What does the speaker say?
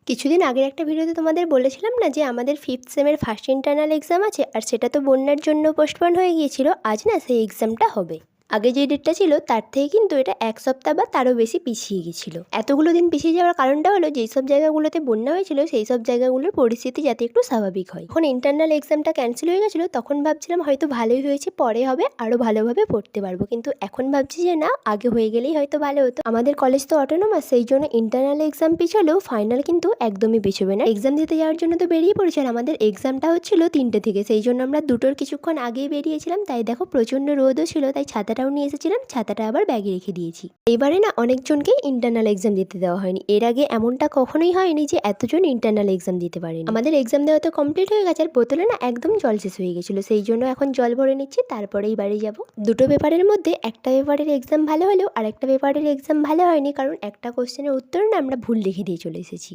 কিছুদিন আগের একটা ভিডিওতে তোমাদের বলেছিলাম না যে আমাদের 5th সেমের ফার্স্ট ইন্টারনাল এক্সাম আছে, আর সেটা তো বন্যার জন্য পোস্টপোন হয়ে গিয়েছিল। আজ না সেই এক্সামটা হবে। আগে যে ডেটটা ছিল তার থেকে কিন্তু এটা এক সপ্তাহ বা তারও বেশি পিছিয়ে গিয়েছিল। এতগুলো দিন পিছিয়ে যাওয়ার কারণটা হলো যেই সব জায়গাগুলোতে বন্যা হয়েছিল সেই সব জায়গাগুলোর পরিস্থিতি যাতে একটু স্বাভাবিক হয়। যখন ইন্টারনাল এক্সামটা ক্যান্সেল হয়ে গেছিলো তখন ভাবছিলাম হয়তো ভালোই হয়েছে, পরে হবে, আরও ভালোভাবে পড়তে পারবো। কিন্তু এখন ভাবছি যে না, আগে হয়ে গেলেই হয়তো ভালো হতো। আমাদের কলেজ তো অটোনোমাস, সেই জন্য ইন্টারনাল এক্সাম পিছলেও ফাইনাল কিন্তু একদমই পিছবে না। এক্সাম দিতে যাওয়ার জন্য তো বেরিয়ে পড়েছি, আর আমাদের এক্সামটা হচ্ছিল 3টে থেকে, সেই জন্য আমরা 2টোর কিছুক্ষণ আগেই বেরিয়েছিলাম। তাই দেখো প্রচণ্ড রোদও ছিল, তাই ছাতাটাও নিয়ে এসেছিলাম, ছাতাটা আবার ব্যাগে রেখে দিয়েছি। এবারে না অনেকজনকেই ইন্টারনাল এক্সাম দিতে দেওয়া হয়নি। এর আগে এমনটা কখনোই হয়নি যে এতজন ইন্টারনাল এক্সাম দিতে পারেনি। আমাদের এক্সাম দেওয়া তো কমপ্লিট হয়ে গেছে, আর বোতলে না একদম জল শেষ হয়ে গেছিলো, সেই জন্য এখন জল ভরে নিচ্ছি, তারপরেই বাড়ি যাব। দুটো পেপারের মধ্যে একটা পেপারের এক্সাম ভালো হলেও আর একটা পেপারের এক্সাম ভালো হয়নি, কারণ একটা কোশ্চেনের উত্তর না আমরা ভুল লিখে দিয়ে চলে এসেছি।